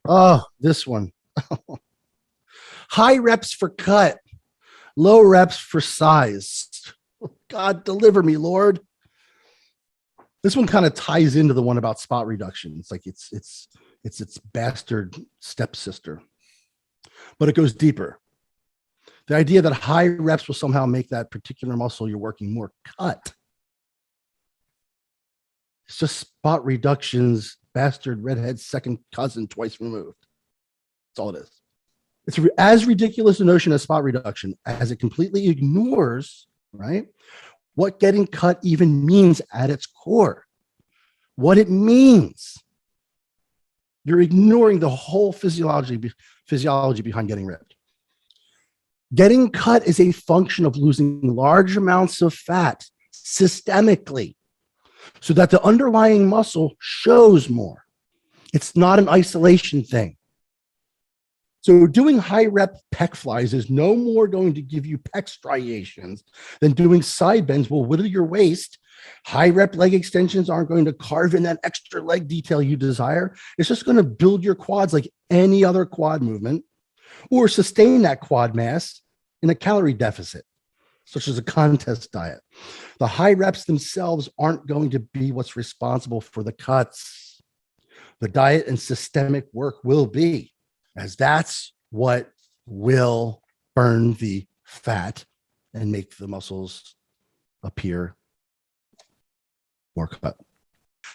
Oh, this one. High reps for cut, low reps for size. God, deliver me, Lord. This one kind of ties into the one about spot reduction. It's like it's bastard stepsister, but it goes deeper. The idea that high reps will somehow make that particular muscle you're working more cut. It's just spot reduction's bastard redhead second cousin twice removed. That's all it is. It's as ridiculous a notion as spot reduction as it completely ignores, right, what getting cut even means at its core, what it means. You're ignoring the whole physiology behind getting ripped. Getting cut is a function of losing large amounts of fat systemically so that the underlying muscle shows more. It's not an isolation thing. So doing high rep pec flies is no more going to give you pec striations than doing side bends will whittle your waist. High rep leg extensions aren't going to carve in that extra leg detail you desire. It's just going to build your quads like any other quad movement or sustain that quad mass in a calorie deficit, such as a contest diet. The high reps themselves aren't going to be what's responsible for the cuts. The diet and systemic work will be, as that's what will burn the fat and make the muscles appear more cut.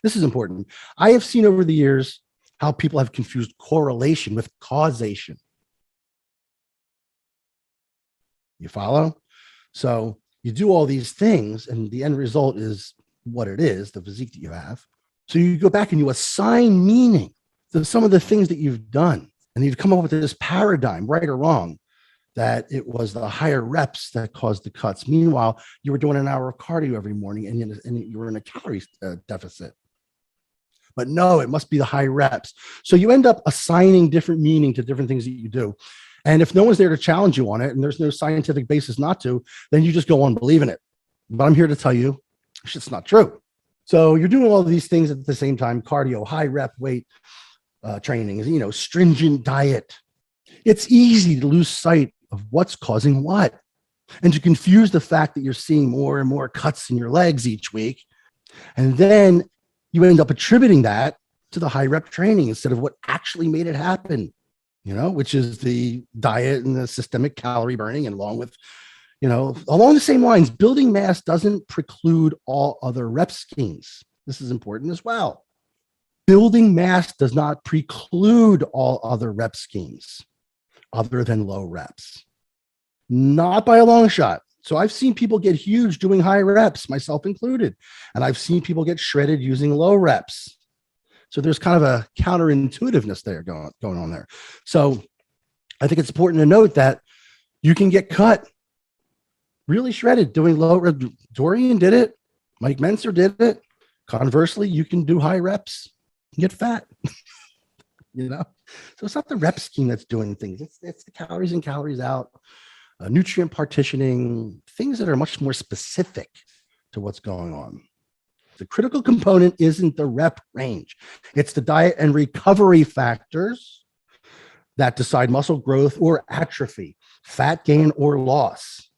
This is important. I have seen over the years how people have confused correlation with causation. You follow? So you do all these things and the end result is what it is, the physique that you have. So you go back and you assign meaning to some of the things that you've done. And you've come up with this paradigm, right or wrong, that it was the higher reps that caused the cuts. Meanwhile, you were doing an hour of cardio every morning and you were in a calorie deficit. But no, it must be the high reps. So you end up assigning different meaning to different things that you do. And if no one's there to challenge you on it and there's no scientific basis not to, then you just go on believing it. But I'm here to tell you, it's not true. So you're doing all of these things at the same time: cardio, high rep weight training, stringent diet. It's easy to lose sight of what's causing what and to confuse the fact that you're seeing more and more cuts in your legs each week. And then you end up attributing that to the high rep training instead of what actually made it happen, which is the diet and the systemic calorie burning. And along with, along the same lines, building mass doesn't preclude all other rep schemes. This is important as well. Building mass does not preclude all other rep schemes other than low reps. Not by a long shot. So I've seen people get huge doing high reps, myself included. And I've seen people get shredded using low reps. So there's kind of a counterintuitiveness there going on there. So I think it's important to note that you can get cut really shredded doing low rep. Dorian did it. Mike Menser did it. Conversely, you can do high reps and get fat. So it's not the rep scheme that's doing things. It's the calories in, calories out, nutrient partitioning, things that are much more specific to what's going on. The critical component isn't the rep range. It's the diet and recovery factors that decide muscle growth or atrophy, fat gain or loss.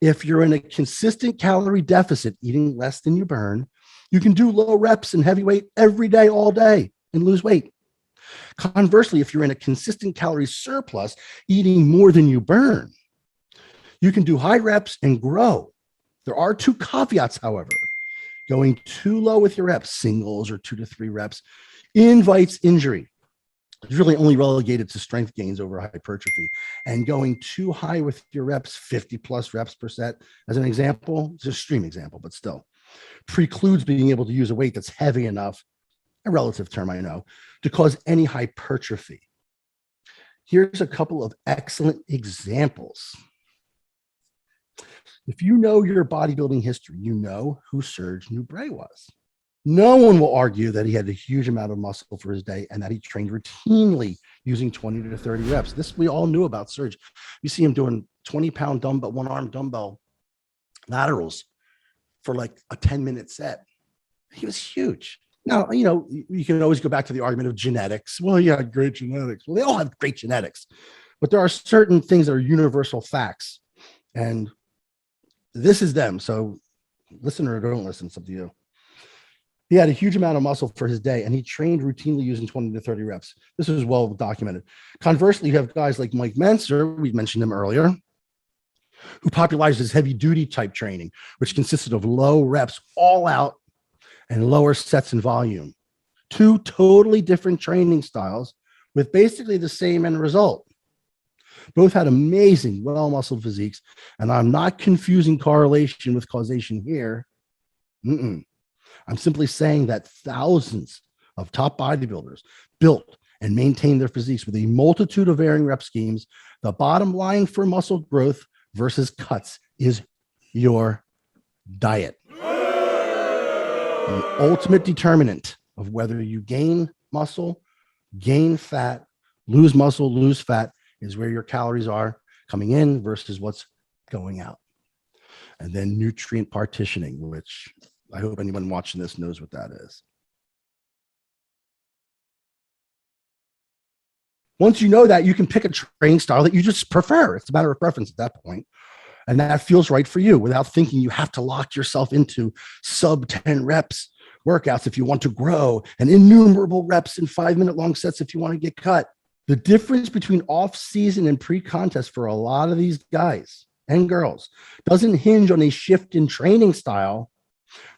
If you're in a consistent calorie deficit, eating less than you burn, you can do low reps and heavy weight every day, all day, and lose weight. Conversely, if you're in a consistent calorie surplus, eating more than you burn, you can do high reps and grow. There are two caveats, however. Going too low with your reps, singles or 2 to 3 reps, invites injury. It's really only relegated to strength gains over hypertrophy. And going too high with your reps, 50 plus reps per set, as an example, it's an extreme example, but still, precludes being able to use a weight that's heavy enough, a relative term I know, to cause any hypertrophy. Here's a couple of excellent examples. If you know your bodybuilding history, you know who Serge Nubret was. No one will argue that he had a huge amount of muscle for his day and that he trained routinely using 20 to 30 reps. This we all knew about Serge. You see him doing 20-pound dumbbell, one-arm dumbbell laterals for like a 10-minute set. He was huge. Now, you can always go back to the argument of genetics. Well, yeah, great genetics. Well, they all have great genetics, but there are certain things that are universal facts. And this is them. So listen or don't listen, it's up to you. He had a huge amount of muscle for his day, and he trained routinely using 20 to 30 reps. This is well documented. Conversely, you have guys like Mike Menser, we mentioned him earlier, who popularizes heavy duty type training, which consisted of low reps all out and lower sets in volume. Two totally different training styles with basically the same end result. Both had amazing, well-muscled physiques, and I'm not confusing correlation with causation here. I'm simply saying that thousands of top bodybuilders built and maintained their physiques with a multitude of varying rep schemes. The bottom line for muscle growth versus cuts is your diet. The ultimate determinant of whether you gain muscle, gain fat, lose muscle, lose fat is where your calories are coming in versus what's going out. And then nutrient partitioning, which I hope anyone watching this knows what that is. Once you know that, you can pick a training style that you just prefer. It's a matter of preference at that point. And that feels right for you without thinking you have to lock yourself into sub 10 reps workouts if you want to grow and innumerable reps in 5-minute long sets if you want to get cut. The difference between off-season and pre-contest for a lot of these guys and girls doesn't hinge on a shift in training style,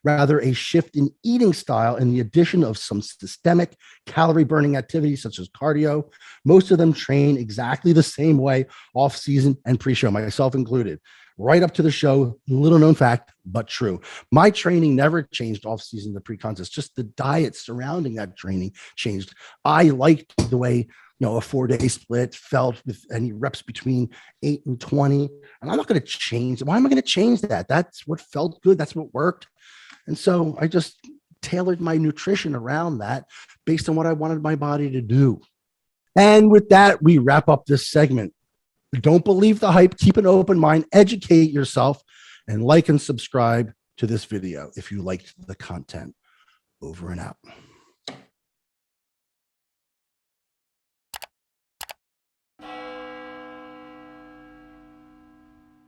rather a shift in eating style and the addition of some systemic calorie burning activities such as cardio. Most of them train exactly the same way off season and pre-show, myself included, right up to the show. Little known fact, but true. My training never changed off season to pre-contest, just the diet surrounding that training changed. I liked the way a 4-day split felt with any reps between 8 and 20. And I'm not going to change. Why am I going to change that? That's what felt good. That's what worked. And so I just tailored my nutrition around that based on what I wanted my body to do. And with that, we wrap up this segment. Don't believe the hype. Keep an open mind. Educate yourself and like and subscribe to this video if you liked the content. Over and out.